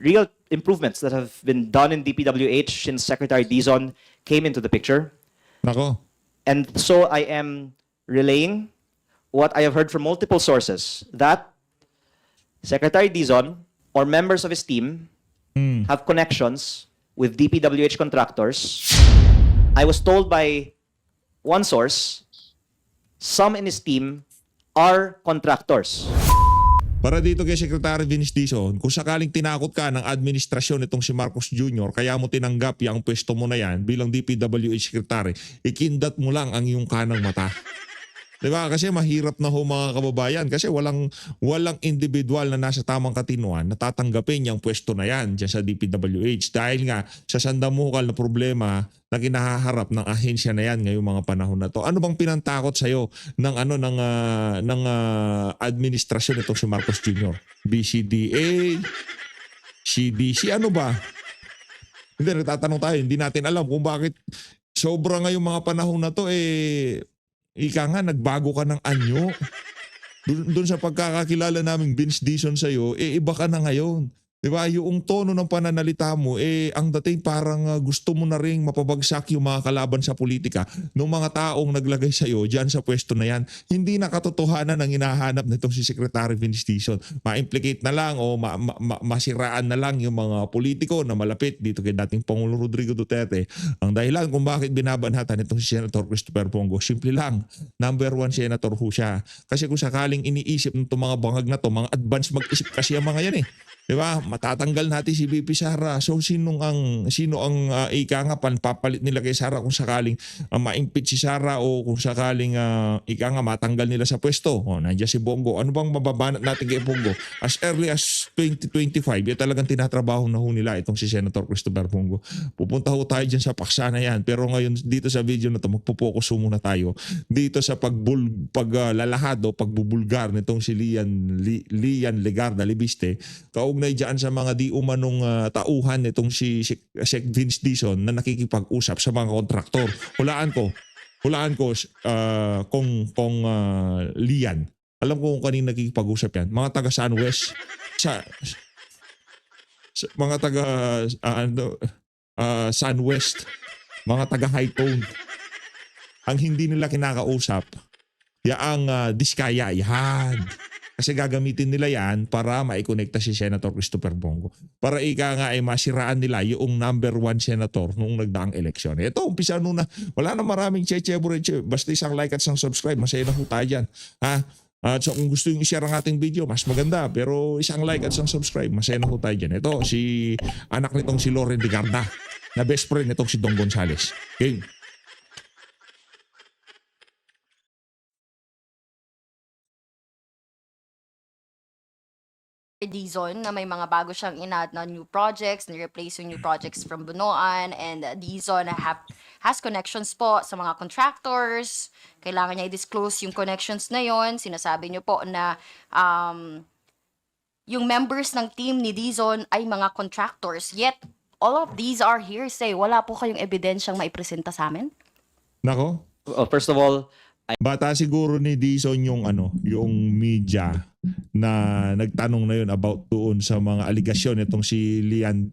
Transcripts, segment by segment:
real improvements that have been done in DPWH since Secretary Dizon came into the picture. Nako. And so I am relaying what I have heard from multiple sources, that Secretary Dizon or members of his team have connections with DPWH contractors. I was told by one source, some in his team are contractors. Para dito kay Secretary Vince Dizon, kung sakaling tinakot ka ng administrasyon itong si Marcos Jr., kaya mo tinanggap yung pwesto mo na yan bilang DPWH Secretary, ikindat mo lang ang iyong kanang mata. Diba? Kasi mahirap na ho mga kababayan kasi walang individual na nasa tamang katinuan na tatanggapin yung pwesto na yan dyan sa DPWH dahil nga sa sandamukal na problema na kinahaharap ng ahensya na yan ngayong mga panahon na to. Ano bang pinantakot sa iyo ng administrasyon itong si Marcos Jr.? BCDA, CDC, ano ba? Hindi, nagtatanong tayo, hindi natin alam kung bakit sobra ngayong mga panahon na to ika nga, nagbago ka ng anyo. Doon sa pagkakakilala naming Vince Dizon sa'yo, iba ka na ngayon. Diba? Yung tono ng pananalita mo, ang dating parang gusto mo na ring mapabagsak yung mga kalaban sa politika ng mga taong naglagay sa'yo dyan sa pwesto na yan. Hindi na katotohanan ang hinahanap nitong si Secretary Vince Dizon. Ma-implicate na lang o masiraan na lang yung mga politiko na malapit dito kay dating Pangulong Rodrigo Duterte. Ang dahilan kung bakit binabanhatan itong si Senator Christopher Bongo, simple lang, number 1 senator ho siya. Kasi kung sakaling iniisip ng mga bangag na to, mga advance mag-isip kasi ang mga yan Diba? Matatanggal natin si VP Sara. So sino ang ika nga papalit nila kay Sara kung sakaling ma-impeach si Sara o kung sakaling ika nga matanggal nila sa pwesto. Nandiyan si Bongo. Ano bang mababanat natin kay Bongo? As early as 2025, talagang tinatrabaho na ho nila itong si Senator Christopher Bongo. Pupunta ho tayo dyan sa paksa na yan. Pero ngayon dito sa video na to, magpo-focus muna tayo dito sa paglalahad o pagbubulgar nitong si Lian Legarda Libiste. Kaugnay dyan sa mga di umanong tauhan nitong si Vince Dizon na nakikipag-usap sa mga kontraktor. Hulaan ko kung Lian. Alam ko kung kanina nakikipag-usap yan. Mga taga Sunwest. Mga taga Sunwest. Mga taga High Tone. Ang hindi nila kinakausap, yaang Diskaya, yan. Kasi gagamitin nila yan para maikonekta si Senator Christopher Bongo. Para ika nga ay masiraan nila yung number 1 senator nung nagdaang eleksyon. Ito, umpisa nuna. Wala na maraming cheche-bureche. Basta isang like at isang subscribe. Masaya na po tayo dyan. So kung gusto yung i-share ang ating video, mas maganda. Pero isang like at isang subscribe. Masaya na po tayo dyan. Ito, si anak nitong si Loren Legarda na best friend nitong si Dong Gonzales. Okay. Dizon na may mga bago siyang in-add na new projects, ni-replace yung new projects from Bunoan, and Dizon has connections po sa mga contractors. Kailangan niya i-disclose yung connections na yon. Sinasabi niyo po na yung members ng team ni Dizon ay mga contractors. Yet, all of these are hearsay. Wala po kayong ebidensyang maipresenta sa amin? Nako. First of all, Bata siguro ni Dizon yung media na nagtanong na yun about doon sa mga aligasyon itong si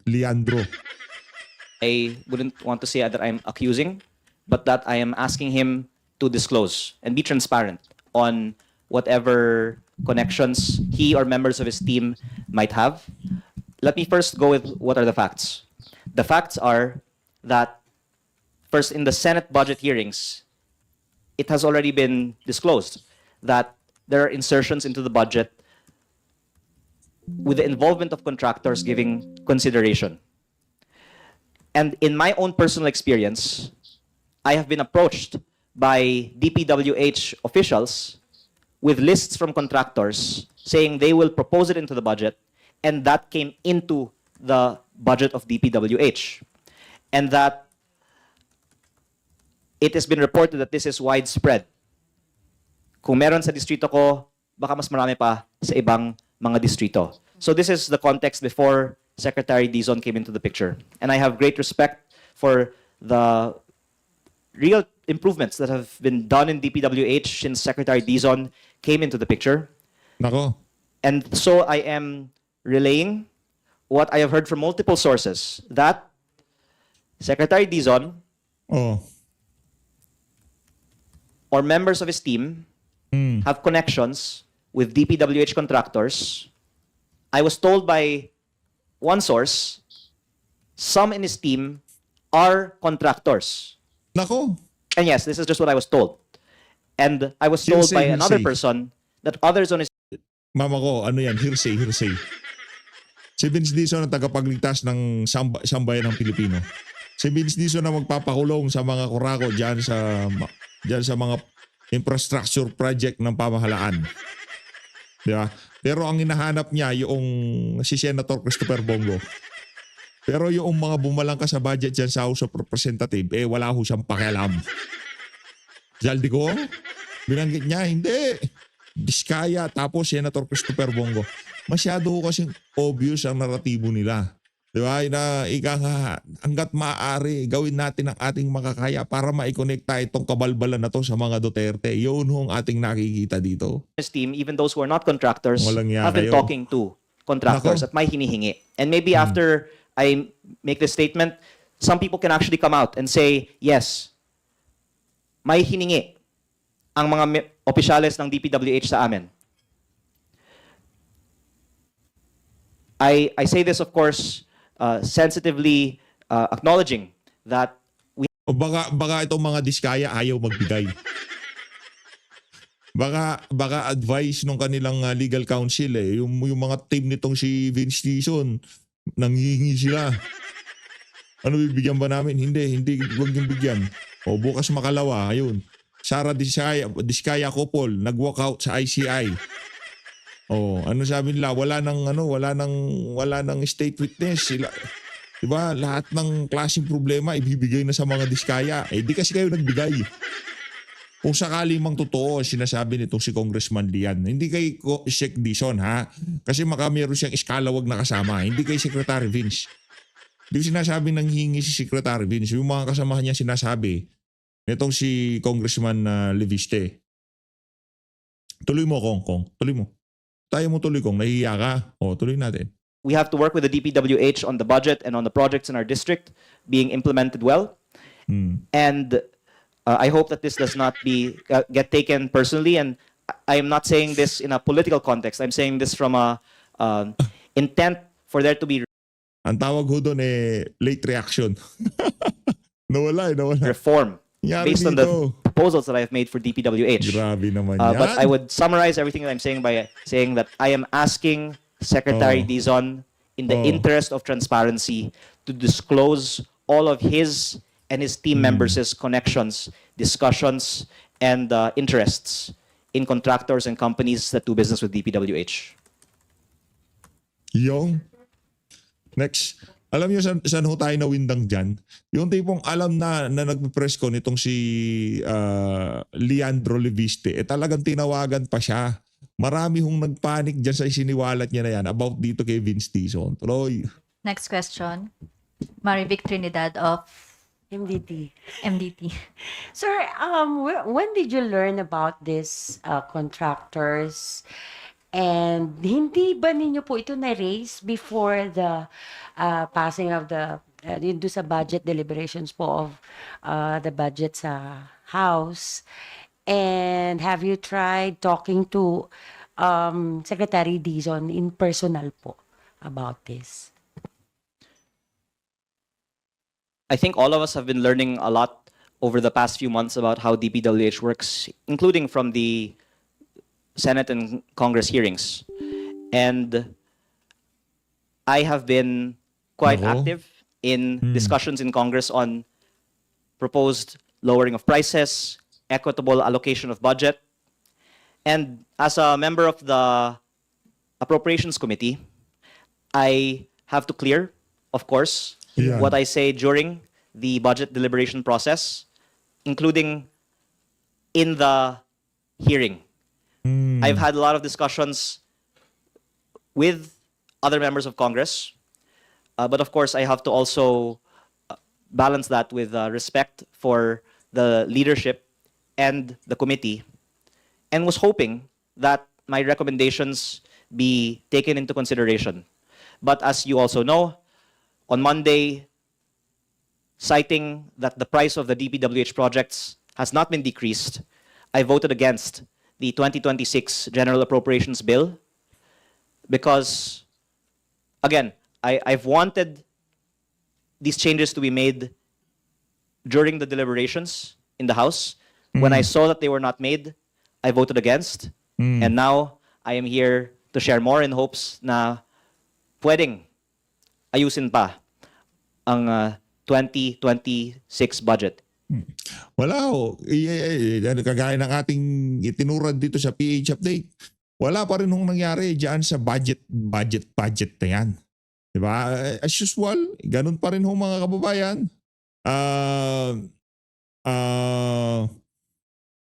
Leandro. I wouldn't want to say that I'm accusing, but that I am asking him to disclose and be transparent on whatever connections he or members of his team might have. Let me first go with what are the facts. The facts are that first, in the Senate budget hearings, it has already been disclosed that there are insertions into the budget with the involvement of contractors giving consideration. And in my own personal experience, I have been approached by DPWH officials with lists from contractors saying they will propose it into the budget, and that came into the budget of DPWH. And that it has been reported that this is widespread. Kung meron sa distrito ko, baka mas marami pa sa ibang mga distrito. So this is the context before Secretary Dizon came into the picture. And I have great respect for the real improvements that have been done in DPWH since Secretary Dizon came into the picture. Nako. And so I am relaying what I have heard from multiple sources, that Secretary Dizon Oh. or members of his team have connections with DPWH contractors. I was told by one source, some in his team are contractors. Nako. And yes, this is just what I was told. And I was told Hearsay, by another hearsay. person that others on his Mama ko, ano yan? Hearsay. Si Vince Dizon ang tagapagligtas ng sambayan ng Pilipino. Si Vince Dizon ang magpapakulong sa mga kurako dyan sa mga infrastructure project ng pamahalaan. Di ba? Pero ang hinahanap niya yung si Senator Christopher Bongo. Pero yung mga bumalang ka sa budget dyan sa House of Representatives, wala ho siyang pakialam. Zaldi ko, binanggit niya, hindi. Diskaya, tapos Senator Christopher Bongo. Masyado ho kasing obvious ang naratibo nila. Di ba? Na hanggat maaari, gawin natin ang ating makakaya para maikonekta itong kabalbalan na to sa mga Duterte. Yun ho ang ating nakikita dito. team, even those who are not contractors, Walang yan have been kayo. talking to contractors Nako. at may hinihingi. And maybe after I make this statement, some people can actually come out and say, yes, may hiningi ang mga opisyales ng DPWH sa amin. I say this, of course, sensitively acknowledging that O baka itong mga diskaya ayaw magbigay. Baka advice ng kanilang legal counsel yung mga team nitong si Vince Dizon, nanghihingi sila. Ano bibigyan ba namin? Hindi, wag yung bigyan. O bukas makalawa, ayun. Sara Diskaya couple, nag-walk out sa ICI. Oh, ano sabi nila? Wala nang state witness sila. 'Di ba? Lahat ng klaseng problema ibibigay na sa mga Diskaya. Di kasi kayo nagbigay. Kung sakali mang totoo sinasabi nitong si Congressman Lian, hindi kay Sec Dizon ha. Kasi meron siyang iskalawag na kasama. Hindi kay Secretary Vince. Di sinasabi nang hihingi si Secretary Vince. Yung mga kasamahan niya sinasabi. Nitong si Congressman Leviste. Tuloy mo, Kong. Tuloy mo. Tayo mo tuloy, Kong. Nahihiya ka. O, tuloy natin. we have to work with the DPWH on the budget and on the projects in our district being implemented well. And I hope that this does not get taken personally. And I am not saying this in a political context. I'm saying this from a intent for there to be Ang tawag ho doon late reaction. nawala. reform Nangyari based on the dito. proposals that I have made for DPWH. Grabe naman yan. But I would summarize everything that I'm saying by saying that I am asking Secretary Dizon, in the interest of transparency, to disclose all of his and his team members' connections, discussions, and interests in contractors and companies that do business with DPWH. Yung next. Alam niyo saan ho tayo nawindang dyan? Yung tipong alam na nagpe-press ko nitong si Leandro Leviste, talagang tinawagan pa siya. Marami hong nagpanik dyan sa isiniwalat niya na yan about dito kay Vince Dizon. Tuloy. Next question. Marivic Trinidad of MDT. MDT. Sir, when did you learn about this contractors? And hindi ba ninyo po ito na-raise before the passing of the do sa budget deliberations po of the budget sa House? And have you tried talking to Secretary Dizon in personal po about this? I think all of us have been learning a lot over the past few months about how DPWH works, including from the Senate and Congress hearings. And I have been quite Nako. active in discussions in Congress on proposed lowering of prices, equitable allocation of budget. And as a member of the Appropriations Committee, I have to clear, of course, Yeah. what I say during the budget deliberation process, including in the hearing. I've had a lot of discussions with other members of Congress, but of course, I have to also balance that with respect for the leadership and the committee, and was hoping that my recommendations be taken into consideration. But as you also know, on Monday, citing that the price of the DPWH projects has not been decreased, I voted against the 2026 General Appropriations Bill because, again, I've wanted these changes to be made during the deliberations in the House. When I saw that they were not made, I voted against. And now I am here to share more in hopes na pwedeng ayusin pa ang 2026 budget. Wala ho. Kagaya ng ating itinurad dito sa PH update. Wala pa rin hong nangyari dyan sa budget na yan. Diba? As usual, ganun pa rin hong mga kababayan.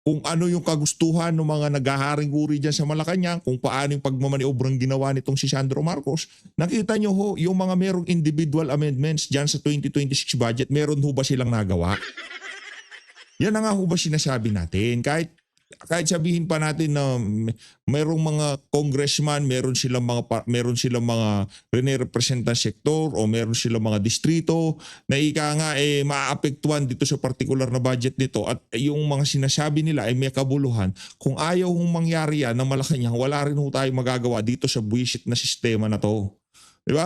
Kung ano yung kagustuhan ng mga naghaharing uri dyan sa Malacanang, kung paano yung pagmamaniobrang ginawa nitong si Sandro Marcos, nakita nyo ho, yung mga merong individual amendments dyan sa 2026 budget, meron ho ba silang nagawa? Yan na nga ho ba sinasabi natin? Kahit sabihin pa natin na mayroong mga congressman, meron silang mga representant sektor o meron silang mga distrito na ika nga maaapektuhan dito sa particular na budget nito at yung mga sinasabi nila ay may kabuluhan. Kung ayaw hong mangyari yan na Malacanang, wala rin ho tayo magagawa dito sa buwisit na sistema na to. Diba?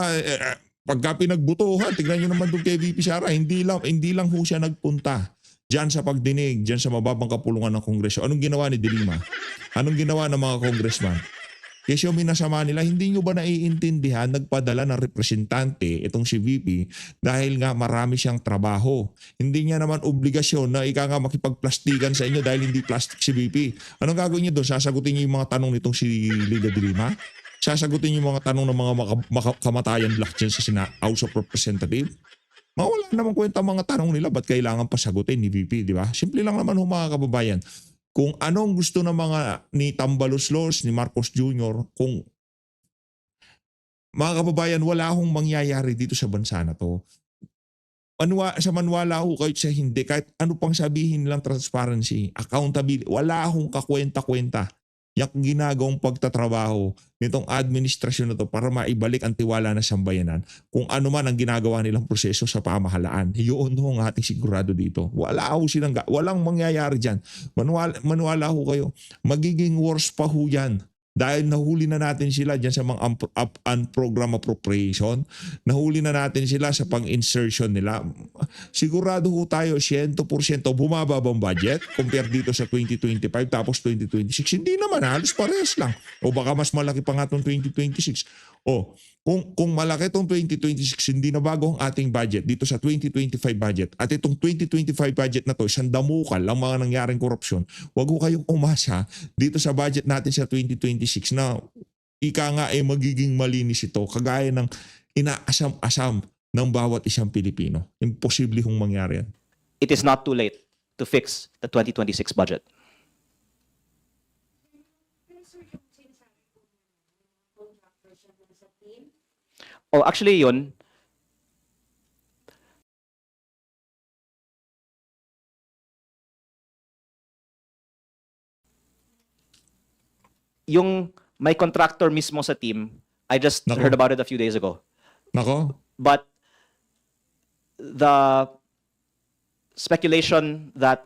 Pagka pinagbutuhan, tignan nyo naman doon kay VP Sara, hindi lang ho siya nagpunta diyan sa pagdinig, diyan sa mababang kapulungan ng Kongreso. Anong ginawa ni De Lima? Anong ginawa ng mga congressman? Kasi yung minasama nila, hindi nyo ba naiintindihan, nagpadala ng representante, itong si VP, dahil nga marami siyang trabaho. Hindi niya naman obligasyon na ika nga makipagplastikan sa inyo dahil hindi plastic si VP. Anong gagawin niyo doon? Sasagutin niyo yung mga tanong nitong si Liga De Lima? Sasagutin niyo yung mga tanong ng mga kamatayan black dyan sa House of Representatives? Mawala naman kwenta mga tanong nila, ba't kailangan pasagutin ni VP, di ba? Simple lang naman mga kababayan. Kung anong gusto ng mga ni Tambaloslos, ni Marcos Jr., kung mga kababayan, wala akong mangyayari dito sa bansa na to. Sa manwala ho kahit sa hindi, kahit ano pang sabihin nilang transparency, accountability, wala akong kakwenta-kwenta yung ginagawang pagtatrabaho nitong administrasyon na to para maibalik ang tiwala na sambayanan kung ano man ang ginagawa nilang proseso sa pamahalaan. Yun ho ang ating sigurado dito. Walang mangyayari dyan. Manwala ho kayo. Magiging worse pa ho yan. Dahil nahuli na natin sila dyan sa mga unprogrammed appropriation. Nahuli na natin sila sa pang-insertion nila. Sigurado ho tayo 100% bumaba bang budget compare dito sa 2025 tapos 2026. Hindi naman, halos parehas lang. O baka mas malaki pa nga itong 2026. O kung malaki itong 2026, hindi na bago ang ating budget dito sa 2025 budget. At itong 2025 budget na to, isang damukal ang mga nangyaring korupsyon. Huwag ho kayong umasa dito sa budget natin sa 2026 na ika nga magiging malinis ito. Kagaya ng inaasam-asam ng bawat isang Pilipino. Imposible hong mangyari yan. It is not too late to fix the 2026 budget. Oh, actually yun, yung may contractor mismo sa team, I just Nako. heard about it a few days ago. Nako, But the speculation that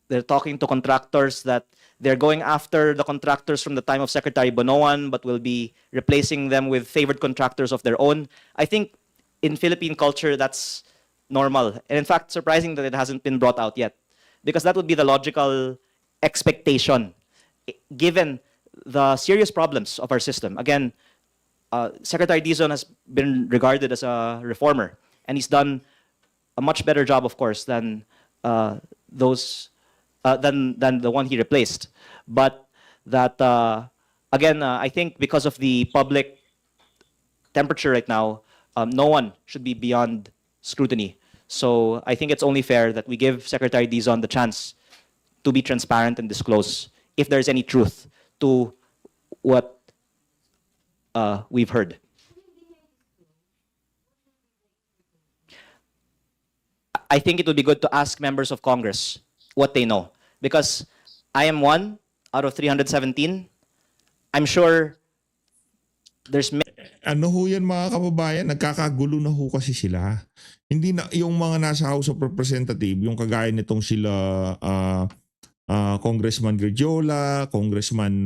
they're talking to contractors, that they're going after the contractors from the time of Secretary Bonoan, but will be replacing them with favored contractors of their own. I think in Philippine culture, that's normal. And in fact, surprising that it hasn't been brought out yet. Because that would be the logical expectation, given the serious problems of our system. Again, Secretary Dizon has been regarded as a reformer, and he's done a much better job, of course, than than the one he replaced. But that again, I think because of the public temperature right now, no one should be beyond scrutiny. So I think it's only fair that we give Secretary Dizon the chance to be transparent and disclose if there's any truth to what we've heard. I think it would be good to ask members of Congress what they know. Because I am one out of 317. I'm sure there's Ano ho yan mga kababayan, nagkakagulo na ho kasi sila. Hindi na, yung mga nasa House of Representative, yung kagaya nitong sila Congressman Gerdiola, Congressman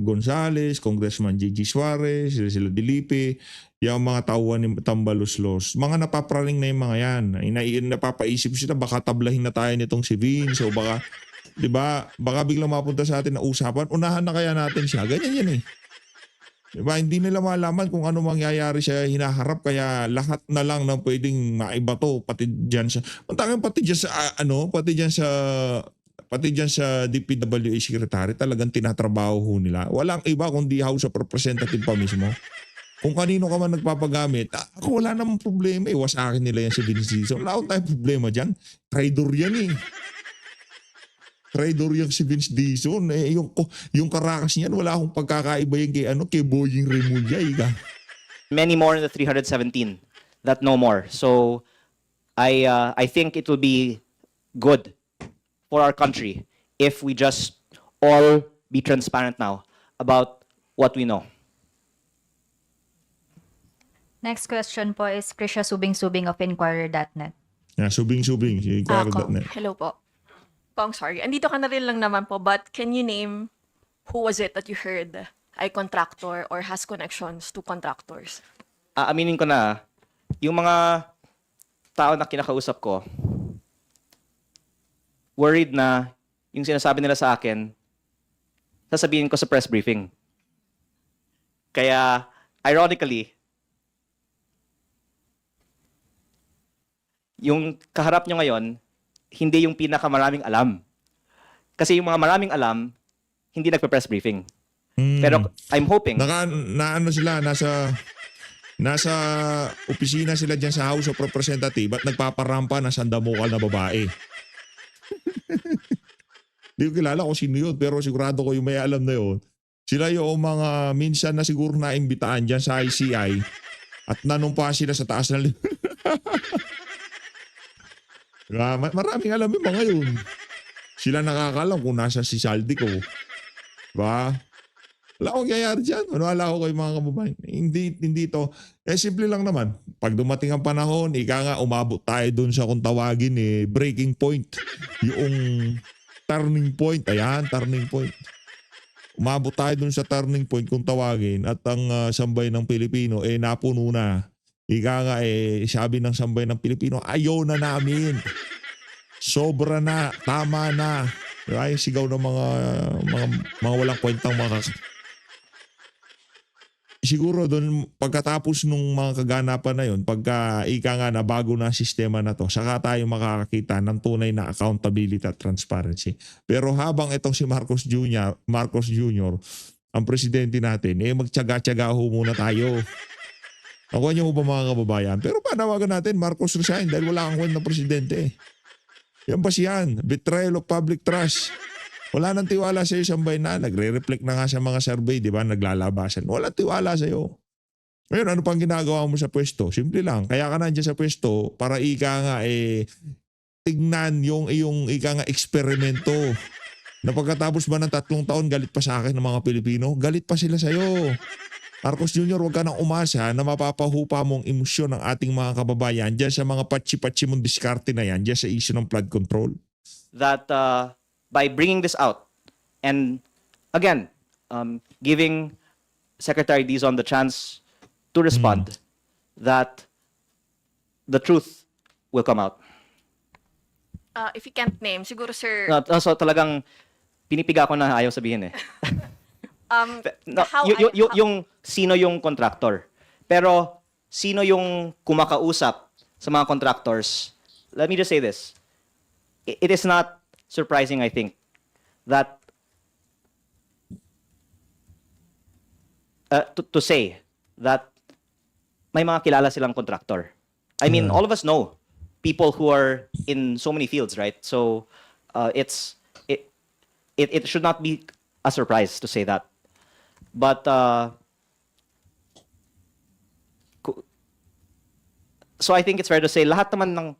Gonzales, Congressman Gigi Suarez, sila Dilipe, yung mga tauhan ni Tambaluslos, mga napapraning na yung mga yan. Napapaisip sila, baka tablahin na tayo nitong si Vince o baka, di ba, baka biglang mapunta sa atin na usapan, unahan na kaya natin siya. Ganyan yan eh. Diba? Hindi nila malaman kung ano mangyayari sa hinaharap kaya lahat na lang ng pwedeng maibato pati diyan sa pati diyan sa pati diyan sa DPWH secretary talagang tinatrabaho ho nila. Walang iba kundi House of Representative pa mismo. Kung kanino ka man nagpapagamit, ako wala namang problema eh. Wasakin nila yan sa Vinicius. Wala akong tayong problema dyan. Traidor yan eh. Traidor yung si Vince Dizon. Eh, yung karakas niyan, wala akong pagkakaiba yung kay Boying Remulla. many more in the 317 that know more. So I think it will be good for our country if we just all be transparent now about what we know. Next question po is Krisha Subing-Subing of Inquirer.net. Subing-subing. Si Inquirer.net. Hello po. Kong, sorry. Andito ka na rin lang naman po, but can you name who was it that you heard ay contractor or has connections to contractors? Aminin ko na, yung mga tao na kinakausap ko, worried na yung sinasabi nila sa akin, sasabihin ko sa press briefing. Kaya, ironically, yung kaharap nyo ngayon, hindi yung pinakamaraming alam. Kasi yung mga maraming alam, hindi nagpe-press briefing. Pero I'm hoping... Naano sila, nasa opisina sila dyan sa House of Representative at nagpaparampa ng sandamukal na babae. Hindi ko kilala kung sino yun, pero sigurado ko yung may alam na yun. Sila yung mga minsan na siguro naimbitaan dyan sa ICI at nanumpa sila sa taas ng... Maraming alam yung mga yun. Sila nakakalam kung nasa si Saldi ko. Diba? Wala akong kayari dyan. Wala ko kayo mga kababayan. Hindi to. Simple lang naman. Pag dumating ang panahon, umabot tayo dun sa kung tawagin breaking point. Yung turning point. Ayan, turning point. Umabot tayo dun sa turning point kung tawagin at ang sambay ng Pilipino napuno na. Sabi ng sambay ng Pilipino, ayaw na namin. Sobra na, tama na. Diba? Yung sigaw ng mga walang kwentang siguro doon pagkatapos nung mga kaganapan na yun, pagka na bago na sistema na to, saka tayo makakakita ng tunay na accountability at transparency. Pero habang itong si Marcos Jr., ang presidente natin, magtyaga-tyaga ho muna tayo. Nakuha niyo ba mga kababayan? Pero panawagan natin, Marcos resign dahil wala kang kwenta na presidente. Yan ba siyan? Betrayal of public trust. Wala nang tiwala sa iyo, sambay na. Nagre-reflect na nga sa mga survey, di ba? Naglalabasan. Wala tiwala sa iyo. Ngayon, ano pang ginagawa mo sa pwesto? Simple lang. Kaya ka nandiyan sa pwesto para tignan yung iyong eksperimento. Na pagkatapos ba ng 3 taon, galit pa sa akin ng mga Pilipino? Galit pa sila sa iyo. Marcos Jr., huwag ka nang umasa na mapapahupa mong emosyon ng ating mga kababayan dyan sa mga patsi-patsi mong diskarte na yan, dyan sa issue ng flood control. That by bringing this out, and again, giving Secretary Dizon the chance to respond, that the truth will come out. If you can't name, siguro sir, So talagang pinipiga ko na ayaw sabihin No, how yung sino yung contractor. Pero sino yung kumakausap sa mga contractors? Let me just say this. It is not surprising, I think, that to say that may mga kilala silang contractor. I mean, all of us know people who are in so many fields, right? So it should not be a surprise to say that. But so I think it's fair to say lahat naman ng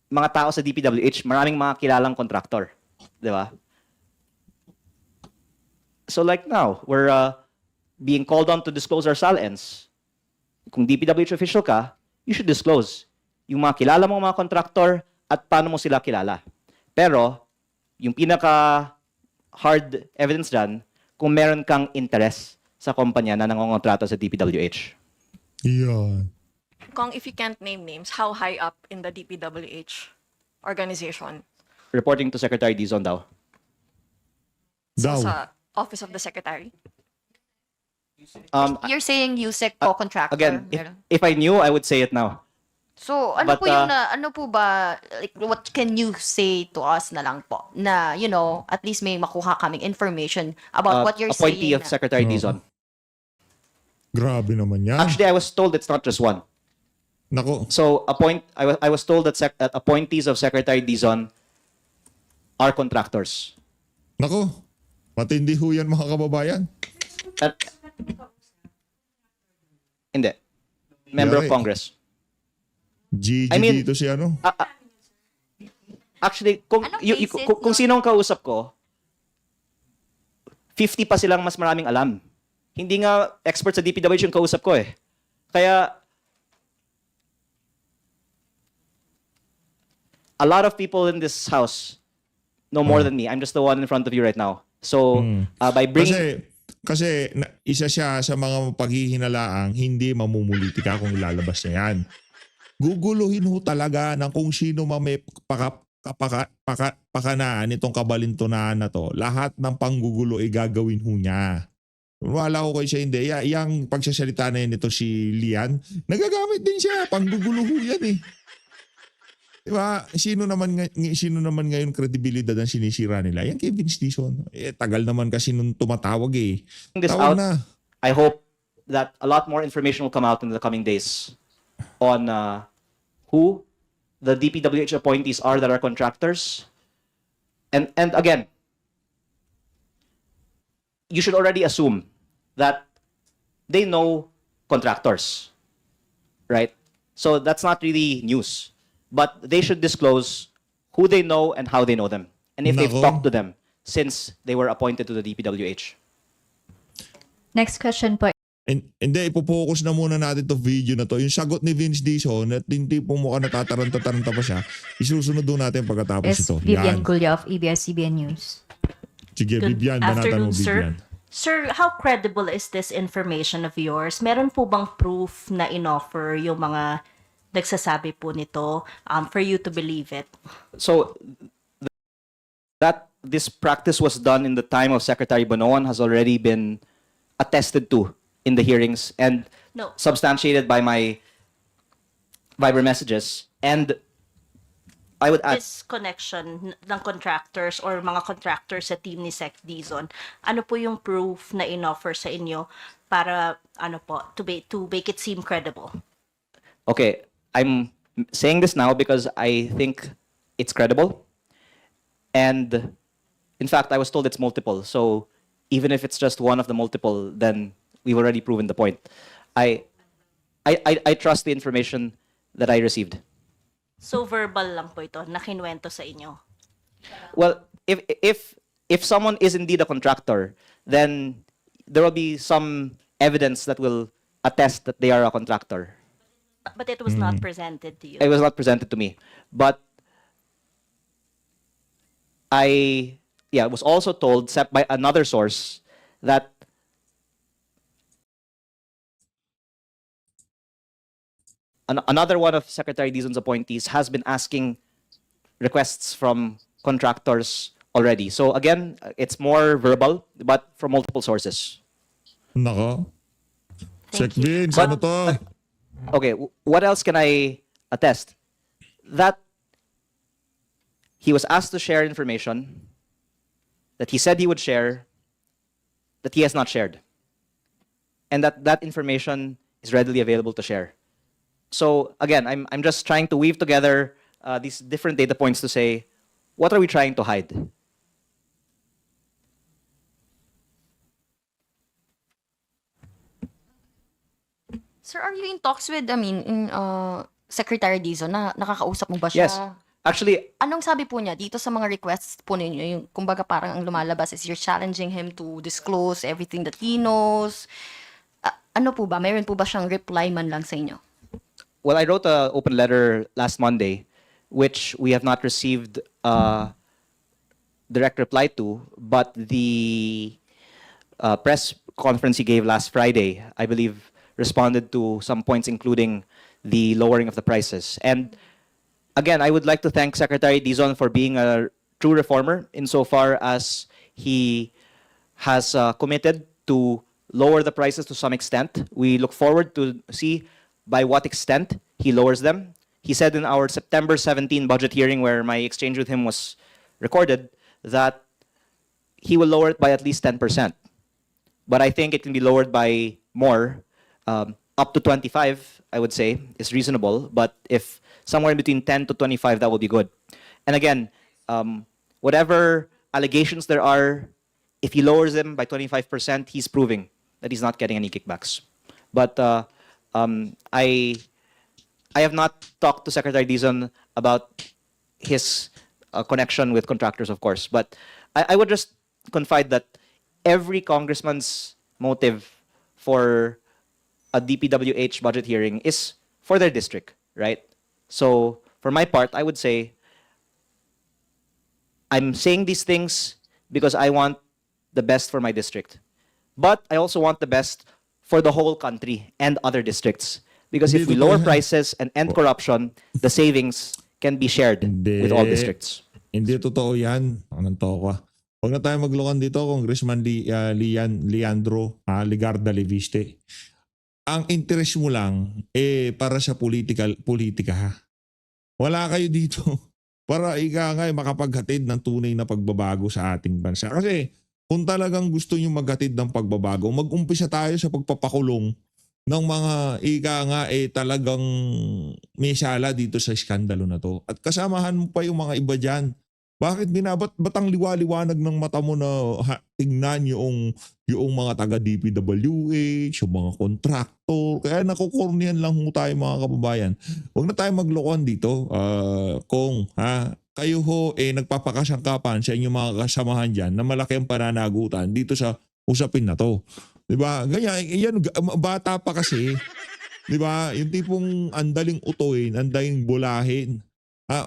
mga tao sa DPWH, maraming mga kilalang contractor, 'di ba? So like now, we're being called on to disclose our SALNs, kung DPWH official ka, you should disclose yung mga kilala mong mga contractor at paano mo sila kilala. Pero, yung pinaka hard evidence dyan, kung meron kang interest sa kumpanya na nangongontrata sa DPWH. Yan. Kong, if you can't name names, how high up in the DPWH organization? Reporting to Secretary Dizon daw. Daw. Sa Office of the Secretary? You're saying USEC po contractor. Again, Meron. if I knew, I would say it now. So, ano But, po yung ano po ba, like, what can you say to us na lang po? Na, you know, at least may makuha kaming information about what you're Appointee saying. of Secretary Dizon. Grabe naman yan. Actually, I was told it's not just one. Nako, So, I was told that appointees of Secretary Dizon are contractors. nako. Matindi ho yan mga kababayan. At, hindi. Member of Yari. Congress. GG I mean- dito si ano. Actually, kung, Anong y- y- basis, kung, kung no? sino ang kausap ko, 50 pa silang mas maraming alam. Hindi nga expert sa DPWH yung kausap ko eh. Kaya, a lot of people in this house know more than me. I'm just the one in front of you right now. So, by bringing... Isa siya sa mga paghihinalaang hindi mamumulitika kung ilalabas niya yan. Guguluhin ho talaga ng kung sino may pakanaan itong kabalintunaan na to. Lahat ng panggugulo ay gagawin ho niya. Wala ko kayo siya hindi. Yang pagsasalita na yun ito si Lian, nagagamit din siya. Panggugulo ho yan eh. Diba? Sino naman ngayon kredibilidad ang sinisira nila? Yan kay Vince Dizon. Tagal naman kasi nung tumatawag eh. this Tawag out, na. I hope that a lot more information will come out in the coming days on who the DPWH appointees are that are contractors. And again, you should already assume that they know contractors, right? So that's not really news. But they should disclose who they know and how they know them. And if they've Nako. talked to them since they were appointed to the DPWH. Next question po Hindi, ipopokus na muna natin to video na to. Yung sagot ni Vince Dizon at yung tipong mukhang natataranta-taranta pa siya, isusunod doon natin pagkatapos is ito. Vivian Yan. Gulya of ABS-CBN News. Sige, Good Vivian, banatan mo, afternoon, sir. Vivian. Sir, how credible is this information of yours? Meron po bang proof na inoffer yung mga nagsasabi po nito for you to believe it? So that this practice was done in the time of Secretary Bonoan has already been attested to in the hearings and No. substantiated by my Viber messages. And I would add, This connection ng contractors or mga contractors sa team ni Sec Dizon, ano po yung proof na inoffer sa inyo para to make it seem credible? okay, I'm saying this now because I think it's credible. And in fact, I was told it's multiple. So even if it's just one of the multiple, then we've already proven the point. I trust the information that I received. So verbal lang po ito, na kinuwento sa inyo. Well, if someone is indeed a contractor, then there will be some evidence that will attest that they are a contractor. But it was not presented to you. It was not presented to me, but I was also told by another source that another one of Secretary Dizon's appointees has been asking requests from contractors already. So again, it's more verbal, but from multiple sources. Nako. Check Thank you. Vince, ano to? Okay, what else can I attest? That he was asked to share information that he said he would share, that he has not shared. And that information is readily available to share. So again, I'm just trying to weave together these different data points to say, what are we trying to hide? Sir, are you in talks with, Secretary Dizon? Nakakausap mo ba siya? Yes. Actually, Anong sabi po niya dito sa mga requests po ninyo? Yung, kumbaga parang ang lumalabas is you're challenging him to disclose everything that he knows. Ano po ba? Mayroon po ba siyang reply man lang sa inyo? well, I wrote a open letter last Monday, which we have not received a direct reply to, but the press conference he gave last Friday, I believe, responded to some points, including the lowering of the prices. And again, I would like to thank Secretary Dizon for being a true reformer insofar as he has committed to lower the prices to some extent. We look forward to see by what extent he lowers them. He said in our September 17 budget hearing, where my exchange with him was recorded, that he will lower it by at least 10%. But I think it can be lowered by more. Up to 25, I would say, is reasonable. But if somewhere in between 10 to 25, that will be good. And again, whatever allegations there are, if he lowers them by 25%, he's proving that he's not getting any kickbacks. But I have not talked to Secretary Dizon about his connection with contractors, of course. But I would just confide that every congressman's motive for a DPWH budget hearing is for their district, right? So for my part, I would say I'm saying these things because I want the best for my district. But I also want the best for the whole country and other districts. Because if we lower prices and end corruption, the savings can be shared with all districts. Hindi totoo yan. Anong to ka? Huwag na tayo maglokan dito, Congressman Leandro Ligarda Leviste. Ang interest mo lang para sa politika ha. Wala kayo dito para makapaghatid ng tunay na pagbabago sa ating bansa. Kasi kung talagang gusto nyo maghatid ng pagbabago, mag-umpisa tayo sa pagpapakulong ng mga talagang may sala dito sa iskandalo na to. At kasamahan mo pa yung mga iba dyan. Bakit batang liwaliwanag ng mata mo na tignan yung mga taga DPWH, yung mga kontraktor. Kaya nakukornian lang mo tayo mga kababayan. Huwag na tayo maglokohan dito. Kung kayo nagpapakasangkapan sa inyong mga kasamahan dyan na malaki ang pananagutan dito sa usapin na to. Diba? Ganyan, yan, bata pa kasi. Diba? Yung tipong andaling utuin, andaling bulahin.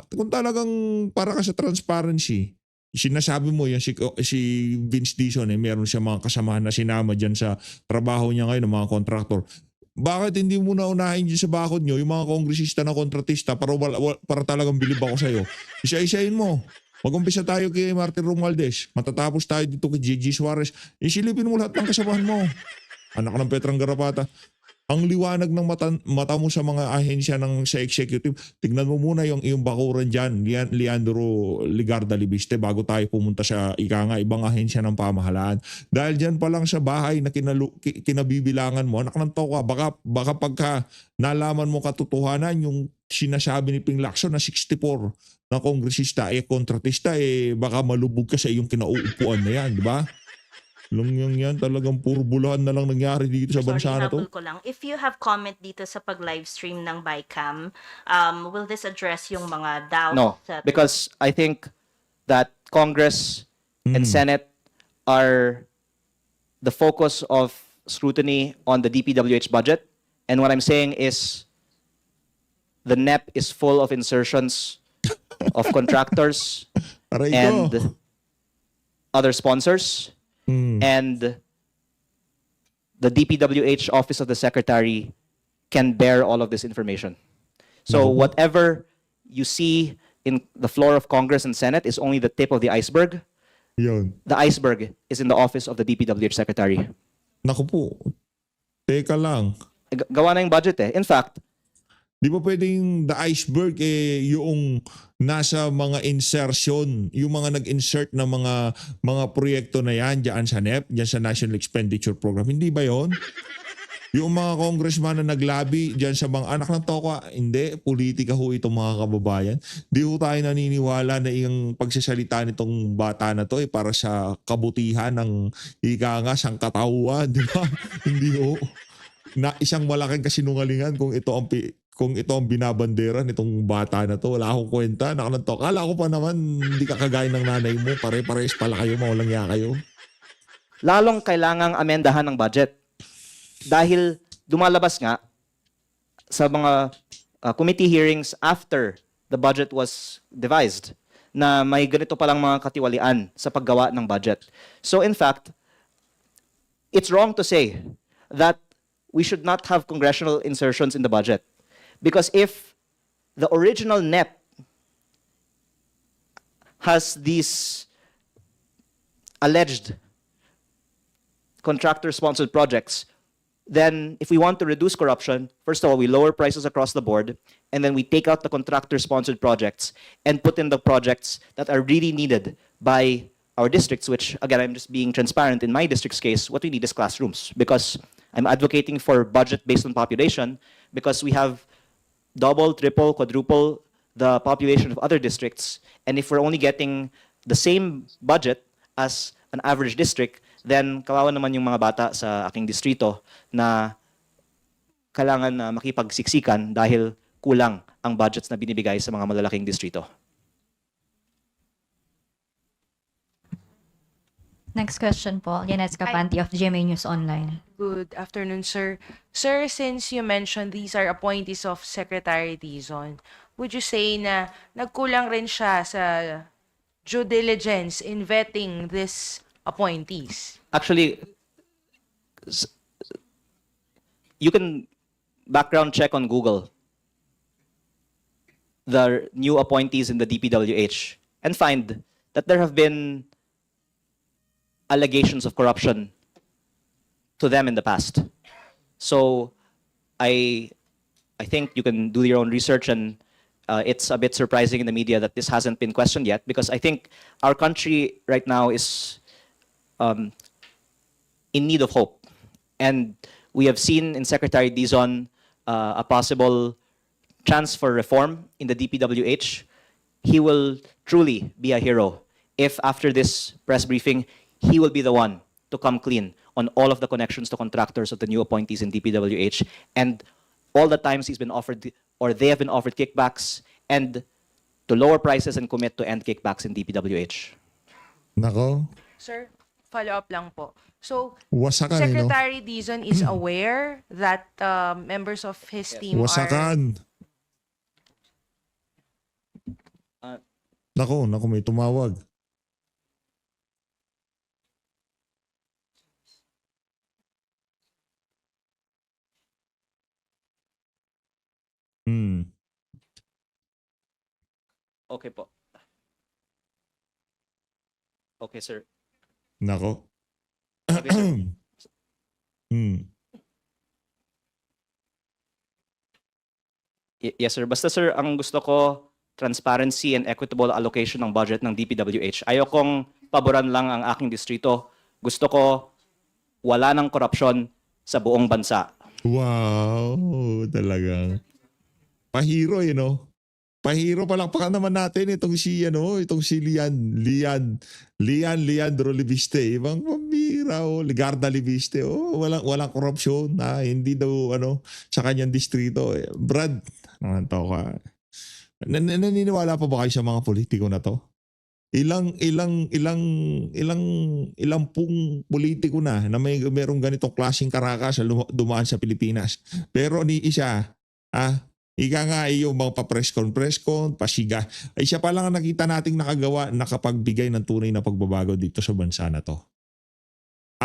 Kung talagang para ka sa transparency, sinasabi mo yan si Vince Dizon meron siya mga kasamahan na sinama dyan sa trabaho niya ngayon ng mga kontraktor. Bakit hindi mo na unahin dyan sa bakod nyo yung mga kongresista na kontratista para talagang bilib ako sa'yo? Isa-isahin mo. Mag-umpisa tayo kay Martin Romualdez. Matatapos tayo dito kay Gigi Suarez. Isilipin mo lahat ng kasamahan mo. Anak ng Petrang Garapata. Ang liwanag ng mata mo sa mga ahensya sa executive. Tignan mo muna yung iyong bakuran dyan, Leandro Ligarda Leviste, bago tayo pumunta sa ibang ahensya ng pamahalaan. Dahil dyan pa lang sa bahay na kinabibilangan mo, anak ng toka, baka pagka nalaman mo katotohanan yung sinasabi ni Ping Lacson na 64 na kongresista, kontratista, baka malubog ka sa iyong kinauupuan na yan, di ba? Yan, talagang puro bulahan na lang nangyari dito sa bansa na to. Sorry, ko lang. If you have comment dito sa pag-livestream ng BICAM, will this address yung mga doubts? No, because I think that Congress and Senate are the focus of scrutiny on the DPWH budget. And what I'm saying is the NEP is full of insertions of contractors Aray ko. and other sponsors. And the DPWH Office of the Secretary can bear all of this information. So whatever you see in the floor of Congress and Senate is only the tip of the iceberg. Yun. The iceberg is in the office of the DPWH Secretary. Naku po. Teka lang. Gawa na yung budget eh. In fact, Di ba pwedeng the iceberg yung nasa mga insertion, yung mga nag-insert na mga proyekto na yan diyan sa NEP, diyan sa National Expenditure Program. Hindi ba yon? Yung mga congressman na naglabi diyan sa mga anak ng toka, hindi, politika ho ito mga kababayan. Di ho tayo naniniwala na yung pagsasalita nitong bata na to para sa kabutihan ng sangkatauhan, di ba? Hindi ho. Na isang malaking kasinungalingan kung kung ito ang binabandera nitong bata na to. Wala akong kwenta. Nakananto. Kala ko pa naman hindi ka kagaya ng nanay mo. Pare-pares pala kayo. Mawalang ya kayo. Lalong kailangang amendahan ng budget. Dahil dumalabas nga sa mga committee hearings after the budget was devised na may ganito palang mga katiwalian sa paggawa ng budget. So in fact, it's wrong to say that we should not have congressional insertions in the budget. Because if the original NEP has these alleged contractor-sponsored projects, then if we want to reduce corruption, first of all, we lower prices across the board, and then we take out the contractor-sponsored projects and put in the projects that are really needed by our districts, which, again, I'm just being transparent. In my district's case, what we need is classrooms, because I'm advocating for budget based on population, because we have double, triple, quadruple the population of other districts, and if we're only getting the same budget as an average district, then kawawa naman yung mga bata sa aking distrito na kailangan na makipagsiksikan dahil kulang ang budgets na binibigay sa mga malalaking distrito. Next question po, Yanes Capanti of GMA News Online. Good afternoon, sir. Sir, since you mentioned these are appointees of Secretary Dizon, would you say na nagkulang rin siya sa due diligence in vetting these appointees? Actually, you can background check on Google the new appointees in the DPWH and find that there have been allegations of corruption to them in the past. So I think you can do your own research, and it's a bit surprising in the media that this hasn't been questioned yet, because I think our country right now is in need of hope. And we have seen in Secretary Dizon a possible chance for reform in the DPWH. He will truly be a hero if after this press briefing, he will be the one to come clean on all of the connections to contractors of the new appointees in DPWH, and all the times he's been offered, or they have been offered kickbacks, and to lower prices and commit to end kickbacks in DPWH. Nako. Sir, follow-up lang po. So, Wasakan, eh, no? Secretary Dizon is aware that members of his team are... Wasakan. Nako, may tumawag. Okay po. Okay, sir. Nako. Okay, sir. Yes, sir. Basta, sir, ang gusto ko, transparency and equitable allocation ng budget ng DPWH. Ayokong paboran lang ang aking distrito. Gusto ko wala ng korupsyon sa buong bansa. Wow, talagang. Pahiro, you know. Pahiro, palakpakan naman natin itong si Leandro Libiste. Ibang pambira, Ligarda Libiste. Walang korupsyon. Hindi daw, sa kanyang distrito. Brad, naman to ka. Naniniwala pa ba kayo sa mga politiko na to? Ilang pong politiko na mayroong ganitong klaseng karakas dumaan sa Pilipinas. Pero ni isa, ika nga yung mga pa-press con, pasiga. Ay siya pa lang ang nakita nating nakapagbigay ng tunay na pagbabago dito sa bansa na to.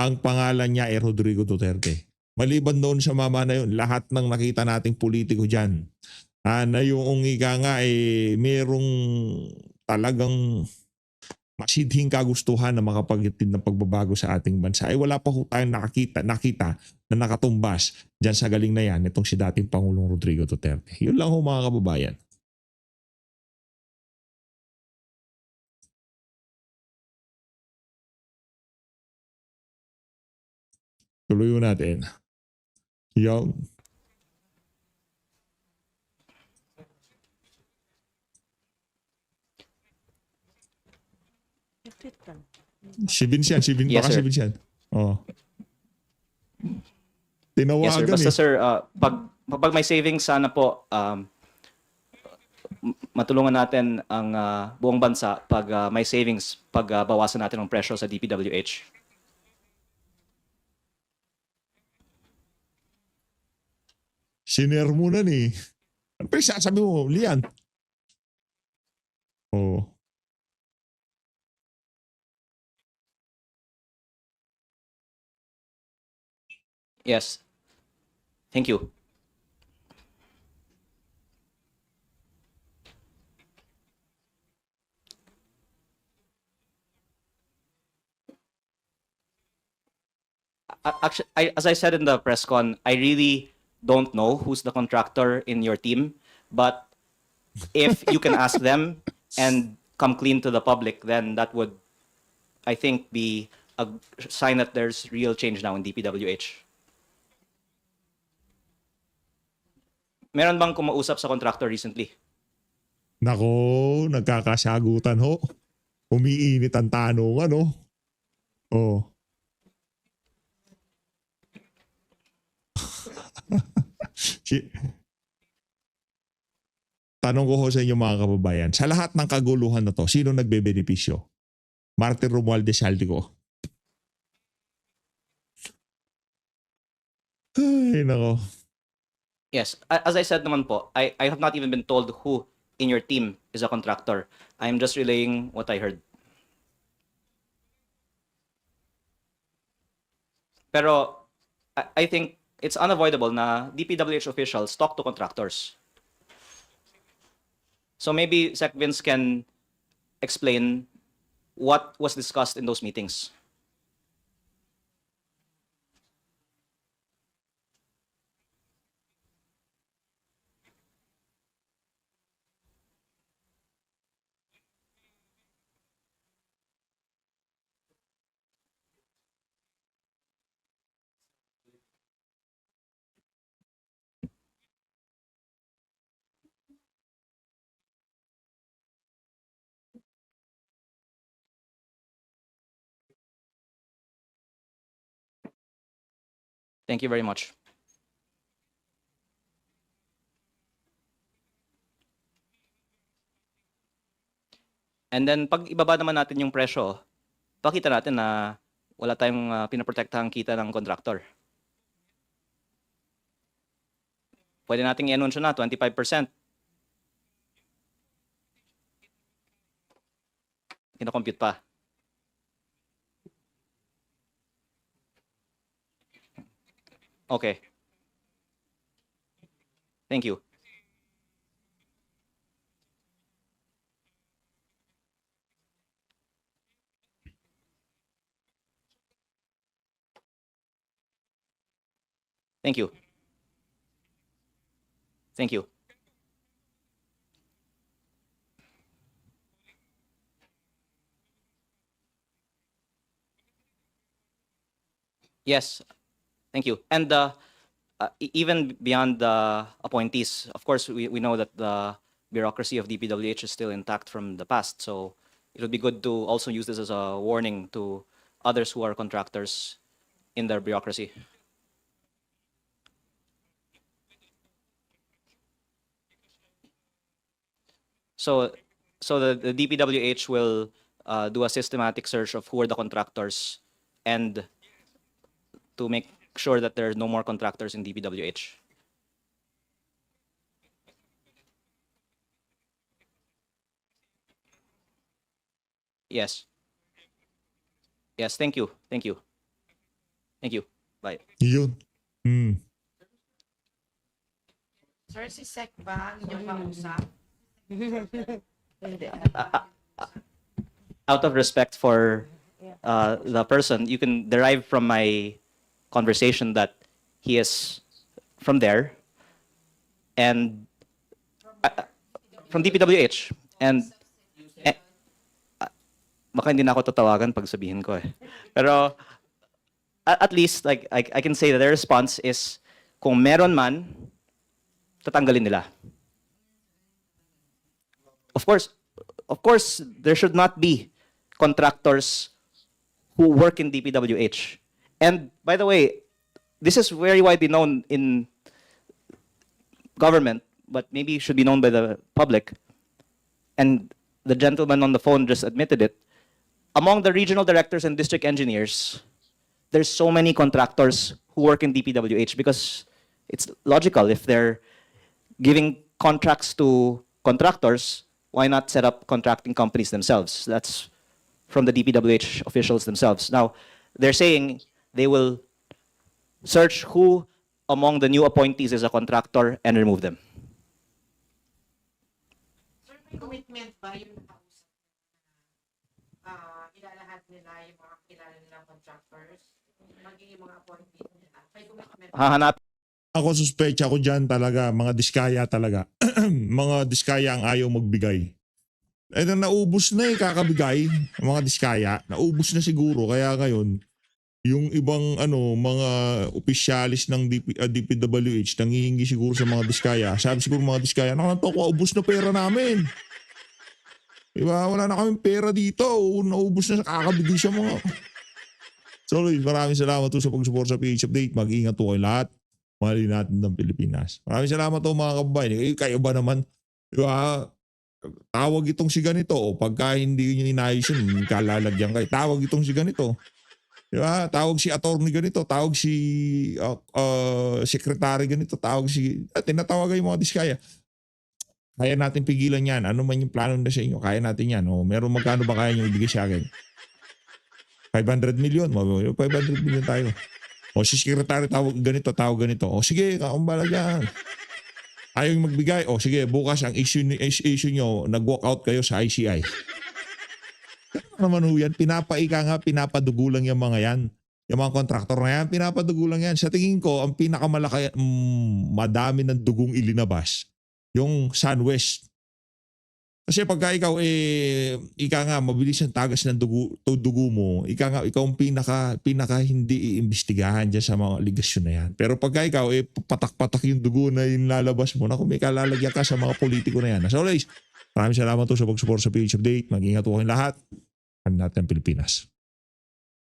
Ang pangalan niya ay Rodrigo Duterte. Maliban doon sa mama na yun, lahat ng nakita nating politiko dyan, na yung ika nga merong talagang masidhing kagustuhan na makapagitid ng pagbabago sa ating bansa, ay wala pa ho tayong nakita na nakatumbas dyan sa galing na yan itong si dating Pangulong Rodrigo Duterte. Yun lang ho mga kababayan. Tuloy natin. Yung si Vincent, Yes, baka sir. si Vincent. Oh. Yes, sir. Tinawagan Basta, sir, kapag may savings, sana po matulungan natin ang buong bansa pag may savings, pag bawasan natin ang presyo sa DPWH. Shiner mo na ni. Ano pa yung sasabi mo, Lian? Oh. Yes. Thank you. Actually, as I said in the press con, I really don't know who's the contractor in your team, but if you can ask them and come clean to the public, then that would, I think, be a sign that there's real change now in DPWH. Meron bang kumausap sa contractor recently? Nako, nagkakasagutan ho. Umiinit ang tanong, ano? Oh. Tanong ko ho sa inyo mga kababayan, sa lahat ng kaguluhan na to, sino nagbebenepisyo? Martin Romualdez Saldico. Ay, nako. Yes, as I said naman po, I have not even been told who in your team is a contractor. I'm just relaying what I heard. Pero I think it's unavoidable na DPWH officials talk to contractors. So maybe Sec Vince can explain what was discussed in those meetings. Thank you very much. And then pag ibaba naman natin yung presyo, pakita natin na wala tayong pinaprotektahang kita ng contractor. Pwede nating i-anunsyo na 25%. Kina-compute pa. Okay. Thank you. Thank you. Thank you. Yes, thank you. And even beyond the appointees, of course, we know that the bureaucracy of DPWH is still intact from the past. So it would be good to also use this as a warning to others who are contractors in their bureaucracy. So the DPWH will do a systematic search of who are the contractors and to make sure that there are no more contractors in DPWH. Yes. Yes, thank you. Thank you. Thank you. Bye. Yun. Hmm. Sir, si Sec ba ang inyong kausap? Out of respect for the person, you can derive from my conversation that he is from there and from DPWH and baka hindi na ako tatawagan pag sabihin ko eh. Pero at least like I can say that their response is kung meron man tatanggalin nila. Of course, there should not be contractors who work in DPWH. And by the way, this is very widely known in government, but maybe should be known by the public, and the gentleman on the phone just admitted it, among the regional directors and district engineers, there's so many contractors who work in DPWH because it's logical. If they're giving contracts to contractors, why not set up contracting companies themselves? That's from the DPWH officials themselves. Now, they're saying they will search who among the new appointees is a contractor and remove them. Sir, may commitment ba yung nakausap ilalahat nila yung mga kilala nilang contractors? Magiging mga appointee nila. May commitment. Hahanap Ako suspecha ko dyan talaga, mga diskaya talaga. Mga diskaya ang ayaw magbigay. Eh naubos na kakabigay, mga diskaya. Naubos na siguro, kaya ngayon, yung ibang mga opisyalis ng DPWH nangihingi siguro sa mga diskaya. Sabi siguro mga diskaya, nakanto ko, ubos na pera namin. Diba? Wala na kaming pera dito. Naubos na sa kakabigay sa mga. So, maraming salamat po sa pag-support sa PH Update. Mag-ingat po kayo lahat. Mahalin natin ng Pilipinas. Maraming salamat po mga kababayan. Kayo ba naman, diba? Tawag itong si ganito. O pagka hindi nyo inayos yun, kalalagyan kayo. Tawag itong si ganito. Diba? Tawag si attorney ganito. Tawag si secretary ganito. Tawag si, tinatawagan yung mga diskaya. Kaya natin pigilan yan. Ano man yung plano na sa inyo, kaya natin yan. O, meron magkano ba kaya nyo ibigay sa akin? 500 million. 500 million tayo. O si secretary tawag ganito. O sige, kaumbala dyan. Ayaw yung magbigay. O sige, bukas ang issue nyo, nag-walk out kayo sa ICI. Naman ho yan, pinapadugo lang yung mga yan. Yung mga kontraktor na yan, pinapadugo lang yan. Sa tingin ko, ang pinakamalaki, madami ng dugong ilinabas, yung SunWest. Kasi pagka ikaw, mabilis ang tagas ng dugo mo, ikaw ang pinaka hindi iimbestigahan dyan sa mga aligasyon na yan. Pero pagka ikaw, patak-patak yung dugo na yung lalabas mo, naku, may kalalagyan ka sa mga politiko na yan. So, guys, maraming salamat po sa pag-support sa PH Update. Mag-ingat po kayong lahat. Natin ang Pilipinas.